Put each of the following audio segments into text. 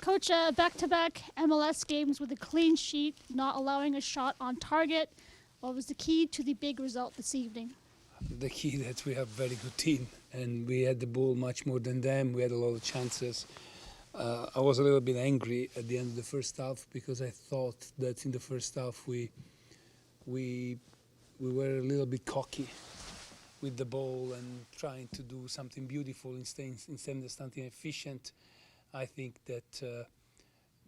Coach, back-to-back MLS games with a clean sheet, not allowing a shot on target. What was the key to the big result this evening? The key that we have a very good team, and we had the ball much more than them. We had a lot of chances. I was a little bit angry at the end of the first half because I thought that in the first half we were a little bit cocky with the ball and trying to do something beautiful instead of something efficient. I think that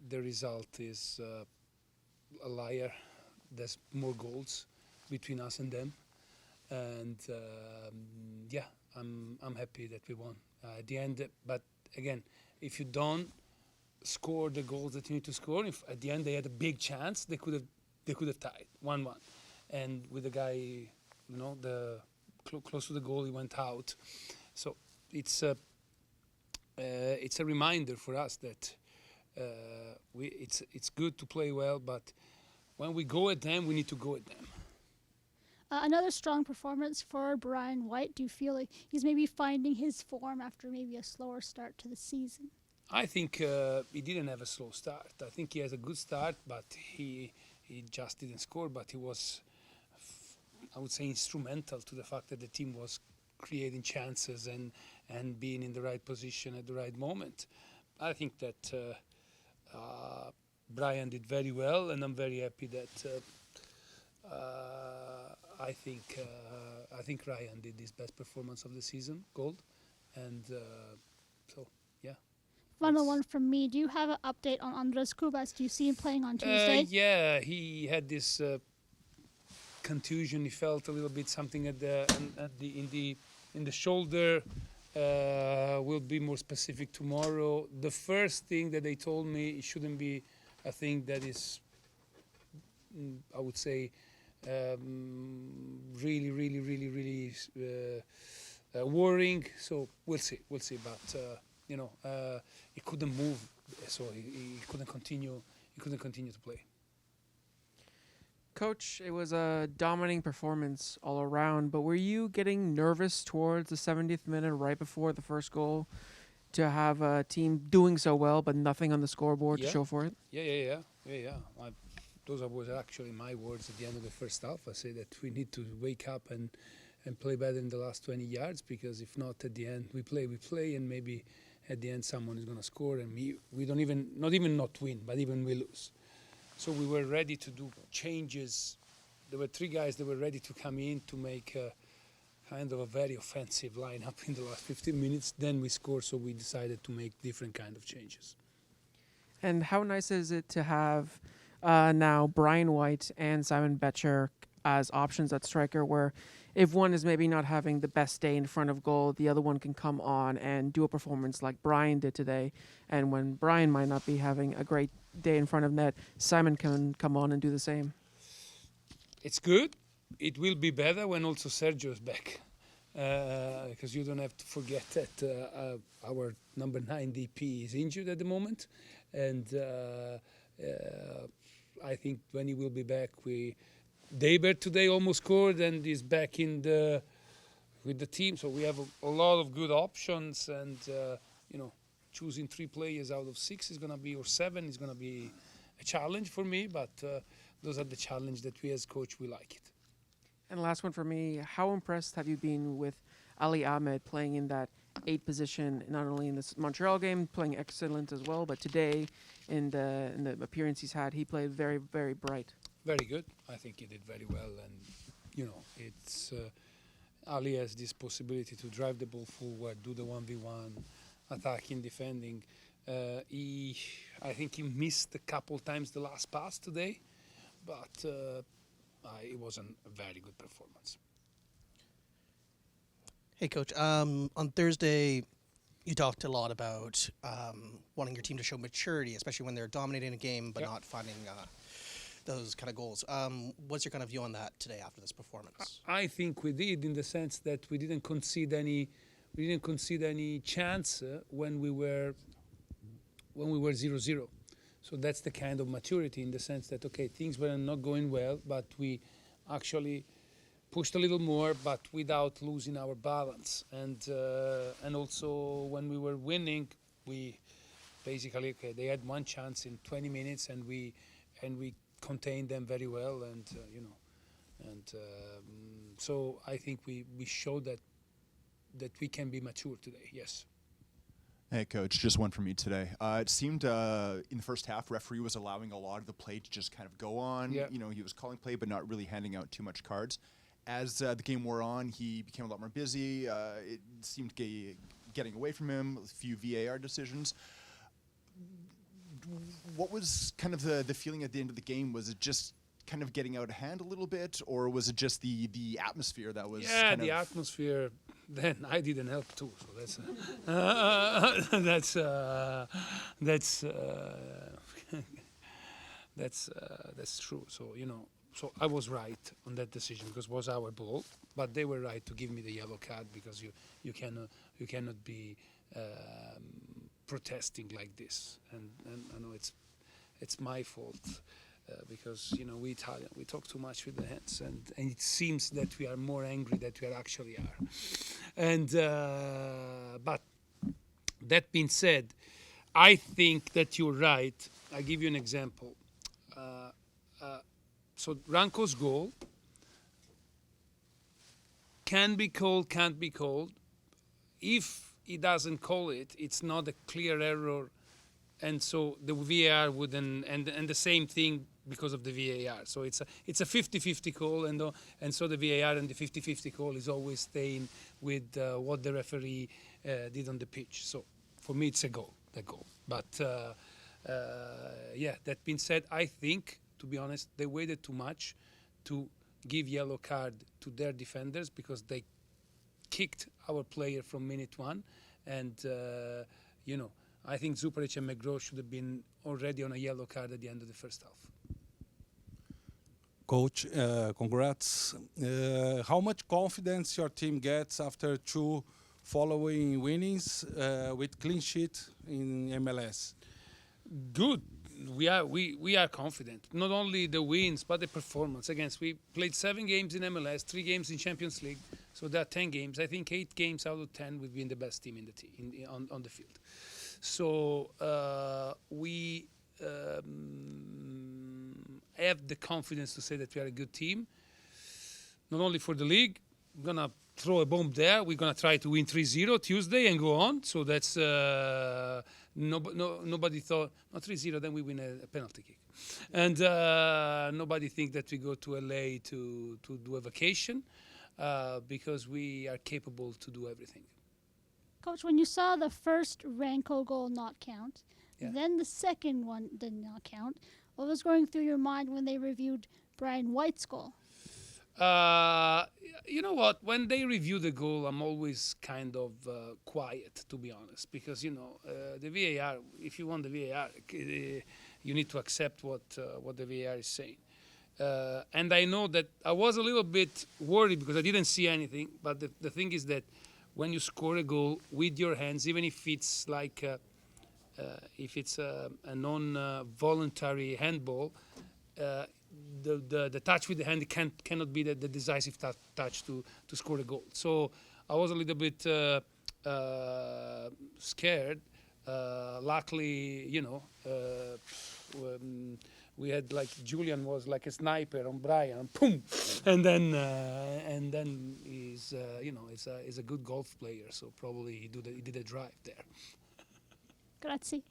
the result is a liar. There's more goals between us and them, and yeah, I'm happy that we won at the end. But again, if you don't score the goals that you need to score, if at the end they had a big chance, they could have tied 1-1, and with the guy, the close to the goal, he went out. So it's a reminder for us that it's good to play well, but when we go at them, we need to go at them. Another strong performance for Brian White. Do you feel like he's maybe finding his form after maybe a slower start to the season? I think he didn't have a slow start. I think he has a good start, but he just didn't score. But he was, I would say, instrumental to the fact that the team was creating chances and being in the right position at the right moment. I think that Brian did very well, and I'm very happy that I think Ryan did his best performance of the season, gold, and so yeah. Final one from me. Do you have an update on Andres Cubas? Do you see him playing on Tuesday? Yeah, he had this contusion. He felt a little bit something in the shoulder. We'll be more specific tomorrow. The first thing that they told me, it shouldn't be a thing that is, I would say, really worrying. So we'll see. But he couldn't move, so he couldn't continue. He couldn't continue to play. Coach, it was a dominating performance all around, but were you getting nervous towards the 70th minute right before the first goal to have a team doing so well but nothing on the scoreboard to show for it? Yeah. Those were actually my words at the end of the first half. I say that we need to wake up and play better in the last 20 yards, because if not, at the end we play, and maybe at the end someone is going to score, and we don't even not win, but even we lose. So we were ready to do changes. There were 3 guys that were ready to come in to make a kind of a very offensive lineup in the last 15 minutes. Then we scored, so we decided to make different kind of changes. And how nice is it to have now Brian White and Simon Betcher as options at striker, where if one is maybe not having the best day in front of goal, the other one can come on and do a performance like Brian did today. And when Brian might not be having a great day in front of net, Simon can come on and do the same. It's good. It will be better when also Sergio is back, because you don't have to forget that our number 9 DP is injured at the moment, and I think when he will be back, Daber today almost scored and is back with the team. So we have a lot of good options, and choosing 3 players out of 6 is going to be, or 7 is going to be a challenge for me. But those are the challenge that we as coach, we like it. And last one for me, how impressed have you been with Ali Ahmed playing in that 8 position, not only in this Montreal game, playing excellent as well, but today in the appearance he's had, he played very, very bright. Very good. I think he did very well, and it's Ali has this possibility to drive the ball forward, do the 1v1, attacking, defending. I think he missed a couple times the last pass today, but it was a very good performance. Hey, Coach. On Thursday, you talked a lot about wanting your team to show maturity, especially when they're dominating a game but not finding those kind of goals. What's your kind of view on that today after this performance? I think we did, in the sense that we didn't concede any chance when we were 0-0. So that's the kind of maturity, in the sense that, okay, things were not going well, but we actually pushed a little more, but without losing our balance. And also when we were winning, we basically, okay, they had one chance in 20 minutes, and we contained them very well, and so I think we showed that we can be mature today. Yes. Hey, Coach, just one from me today. It seemed in the first half, referee was allowing a lot of the play to just kind of go on. Yeah. He was calling play, but not really handing out too much cards. As the game wore on, he became a lot more busy. It seemed getting away from him, a few VAR decisions. What was kind of the feeling at the end of the game? Was it just kind of getting out of hand a little bit, or was it just the atmosphere that was The atmosphere, then I didn't help too, so that's true. So so I was right on that decision because it was our ball, but they were right to give me the yellow card because you cannot be protesting like this, and I know it's my fault. Because we Italian, we talk too much with the hands, and it seems that we are more angry than we actually are. And but that being said, I think that you're right. I give you an example. So Ranko's goal can be called, can't be called. If he doesn't call it, it's not a clear error, and so the VAR wouldn't. And the same thing because of the VAR. So it's a 50-50 call, and so the VAR and the 50-50 call is always staying with what the referee did on the pitch. So for me, it's a goal. But that being said, I think, to be honest, they waited too much to give yellow card to their defenders because they kicked our player from minute one, and I think Zuparic and McGraw should have been already on a yellow card at the end of the first half. Coach, congrats. How much confidence your team gets after 2 following winnings with clean sheet in MLS? Good. We are confident. Not only the wins, but the performance. Again, we played 7 games in MLS, 3 games in Champions League. So there are 10 games. I think 8 games out of 10 we've been the best team in the on the field. So we have the confidence to say that we are a good team. Not only for the league, we're gonna throw a bomb there. We're gonna try to win 3-0 Tuesday and go on. So that's nobody thought not 3-0. Then we win a penalty kick, and nobody think that we go to LA to do a vacation because we are capable to do everything. Coach, when you saw the first Ranko goal not count, Yeah. then the second one did not count, what was going through your mind when they reviewed Brian White's goal? You know what? When they review the goal, I'm always kind of quiet, to be honest, because the VAR. If you want the VAR, you need to accept what the VAR is saying. And I know that I was a little bit worried because I didn't see anything. But the thing is that when you score a goal with your hands, even if it's like if it's a non-voluntary handball. The touch with the hand cannot be the decisive touch to score a goal. So I was a little bit scared. Luckily, we had Julian was like a sniper on Brian, boom, and then he's is a good golf player. So probably he did a drive there. Grazie.